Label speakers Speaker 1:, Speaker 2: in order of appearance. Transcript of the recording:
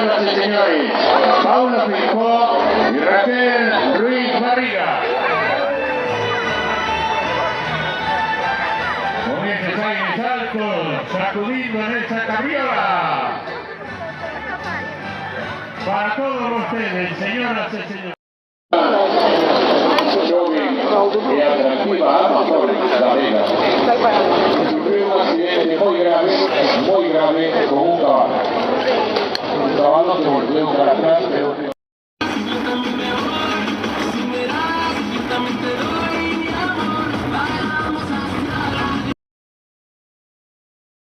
Speaker 1: señoras y señores, Paula Fijó y Raquel Ruiz Barriga. Comienza aires altos, sacudiendo en esa carriola. Para todos ustedes, señoras y señores. Joven y atractiva sobre la vega. Sufrió un accidente muy grave con un caballo. El caballo se volvió para atrás, pero